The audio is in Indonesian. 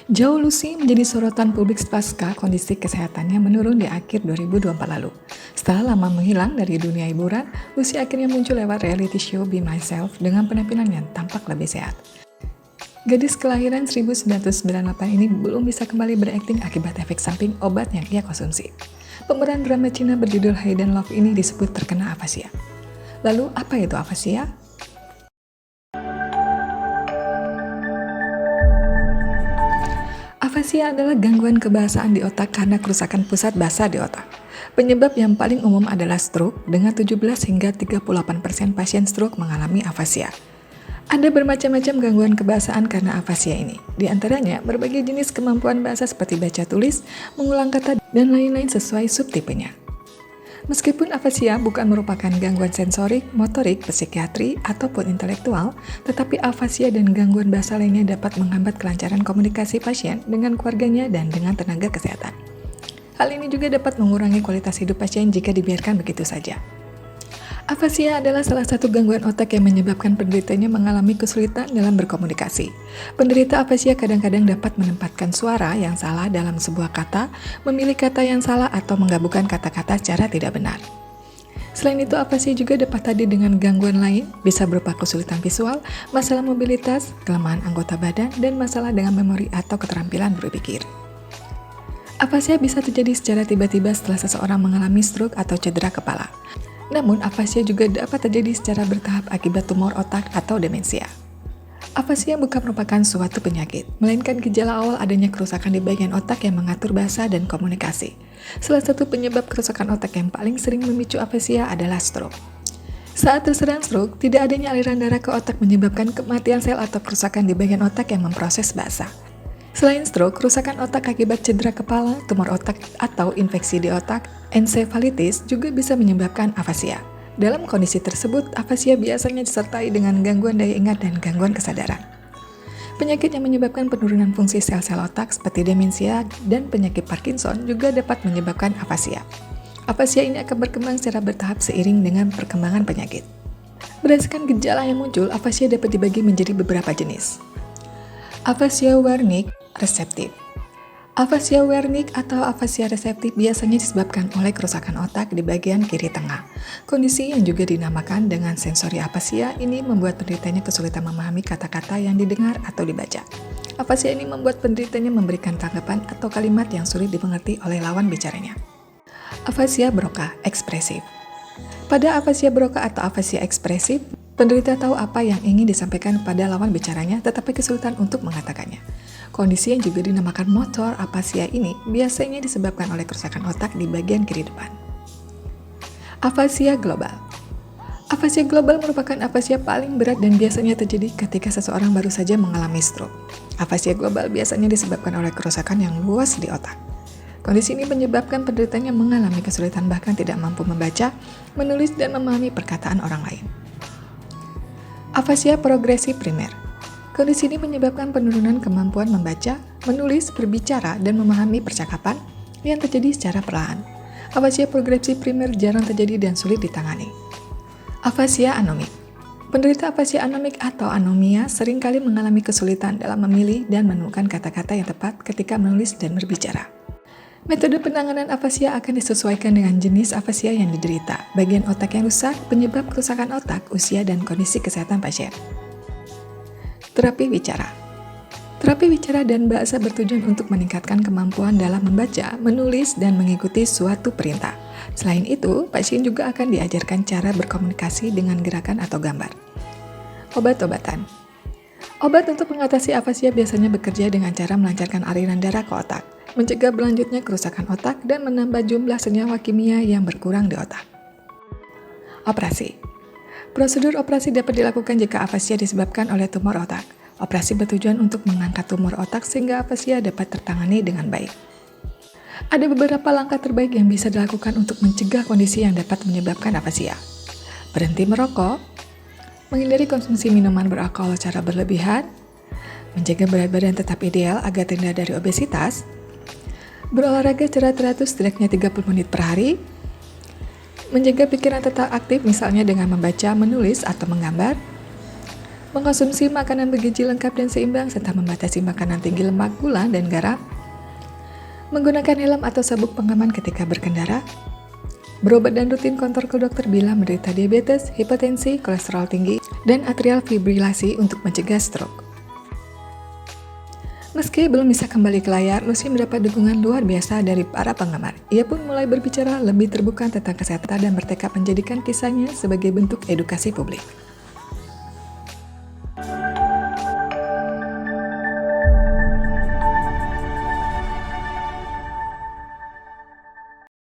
Zhao Lusi menjadi sorotan publik pasca kondisi kesehatannya menurun di akhir 2024 lalu. Setelah lama menghilang dari dunia hiburan, Lucy akhirnya muncul lewat reality show Be Myself dengan penampilan yang tampak lebih sehat. Gadis kelahiran 1998 ini belum bisa kembali berakting akibat efek samping obat yang ia konsumsi. Pemeran drama Cina berjudul Hidden Love ini disebut terkena afasia. Lalu apa itu afasia? Afasia adalah gangguan kebahasaan di otak karena kerusakan pusat bahasa di otak. Penyebab yang paling umum adalah stroke, dengan 17 hingga 38% pasien stroke mengalami afasia. Ada bermacam-macam gangguan kebahasaan karena afasia ini. Di antaranya, berbagai jenis kemampuan bahasa seperti baca tulis, mengulang kata, dan lain-lain sesuai subtipenya. Meskipun afasia bukan merupakan gangguan sensorik, motorik, psikiatri, ataupun intelektual, tetapi afasia dan gangguan bahasa lainnya dapat menghambat kelancaran komunikasi pasien dengan keluarganya dan dengan tenaga kesehatan. Hal ini juga dapat mengurangi kualitas hidup pasien jika dibiarkan begitu saja. Afasia adalah salah satu gangguan otak yang menyebabkan penderitanya mengalami kesulitan dalam berkomunikasi. Penderita afasia kadang-kadang dapat menempatkan suara yang salah dalam sebuah kata, memilih kata yang salah, atau menggabungkan kata-kata secara tidak benar. Selain itu, afasia juga dapat hadir dengan gangguan lain, bisa berupa kesulitan visual, masalah mobilitas, kelemahan anggota badan, dan masalah dengan memori atau keterampilan berpikir. Afasia bisa terjadi secara tiba-tiba setelah seseorang mengalami stroke atau cedera kepala. Namun, afasia juga dapat terjadi secara bertahap akibat tumor otak atau demensia. Afasia bukan merupakan suatu penyakit, melainkan gejala awal adanya kerusakan di bagian otak yang mengatur bahasa dan komunikasi. Salah satu penyebab kerusakan otak yang paling sering memicu afasia adalah stroke. Saat terserang stroke, tidak adanya aliran darah ke otak menyebabkan kematian sel atau kerusakan di bagian otak yang memproses bahasa. Selain stroke, kerusakan otak akibat cedera kepala, tumor otak, atau infeksi di otak, ensefalitis juga bisa menyebabkan afasia. Dalam kondisi tersebut, afasia biasanya disertai dengan gangguan daya ingat dan gangguan kesadaran. Penyakit yang menyebabkan penurunan fungsi sel-sel otak seperti demensia dan penyakit Parkinson juga dapat menyebabkan afasia. Afasia ini akan berkembang secara bertahap seiring dengan perkembangan penyakit. Berdasarkan gejala yang muncul, afasia dapat dibagi menjadi beberapa jenis. Afasia Wernicke reseptif. Afasia Wernicke atau afasia reseptif biasanya disebabkan oleh kerusakan otak di bagian kiri tengah. Kondisi yang juga dinamakan dengan sensori afasia ini membuat penderitanya kesulitan memahami kata-kata yang didengar atau dibaca. Afasia ini membuat penderitanya memberikan tanggapan atau kalimat yang sulit dimengerti oleh lawan bicaranya. Afasia Broca ekspresif. Pada afasia Broca atau afasia ekspresif, penderita tahu apa yang ingin disampaikan pada lawan bicaranya tetapi kesulitan untuk mengatakannya. Kondisi yang juga dinamakan motor afasia ini biasanya disebabkan oleh kerusakan otak di bagian kiri depan. Afasia global. Afasia global merupakan afasia paling berat dan biasanya terjadi ketika seseorang baru saja mengalami stroke. Afasia global biasanya disebabkan oleh kerusakan yang luas di otak. Kondisi ini menyebabkan penderitanya mengalami kesulitan bahkan tidak mampu membaca, menulis, dan memahami perkataan orang lain. Afasia progresif primer. Kondisi ini menyebabkan penurunan kemampuan membaca, menulis, berbicara, dan memahami percakapan yang terjadi secara perlahan. Afasia progresif primer jarang terjadi dan sulit ditangani. Afasia anomik. Penderita afasia anomik atau anomia seringkali mengalami kesulitan dalam memilih dan menemukan kata-kata yang tepat ketika menulis dan berbicara. Metode penanganan afasia akan disesuaikan dengan jenis afasia yang diderita, bagian otak yang rusak, penyebab kerusakan otak, usia, dan kondisi kesehatan pasien. Terapi bicara. Terapi bicara dan bahasa bertujuan untuk meningkatkan kemampuan dalam membaca, menulis, dan mengikuti suatu perintah. Selain itu, pasien juga akan diajarkan cara berkomunikasi dengan gerakan atau gambar. Obat-obatan. Obat untuk mengatasi afasia biasanya bekerja dengan cara melancarkan aliran darah ke otak, mencegah berlanjutnya kerusakan otak, dan menambah jumlah senyawa kimia yang berkurang di otak. Operasi. Prosedur operasi dapat dilakukan jika afasia disebabkan oleh tumor otak. Operasi bertujuan untuk mengangkat tumor otak sehingga afasia dapat tertangani dengan baik. Ada beberapa langkah terbaik yang bisa dilakukan untuk mencegah kondisi yang dapat menyebabkan afasia. Berhenti merokok, menghindari konsumsi minuman beralkohol secara berlebihan, menjaga berat badan tetap ideal agar terhindar dari obesitas, berolahraga secara teratur setidaknya 30 menit per hari, menjaga pikiran tetap aktif misalnya dengan membaca, menulis, atau menggambar, mengkonsumsi makanan bergizi lengkap dan seimbang, serta membatasi makanan tinggi lemak, gula, dan garam, menggunakan helm atau sabuk pengaman ketika berkendara, berobat dan rutin kontrol ke dokter bila menderita diabetes, hipertensi, kolesterol tinggi, dan atrial fibrilasi untuk mencegah stroke. Meski belum bisa kembali ke layar, Lucy mendapat dukungan luar biasa dari para penggemar. Ia pun mulai berbicara lebih terbuka tentang kesehatan dan bertekad menjadikan kisahnya sebagai bentuk edukasi publik.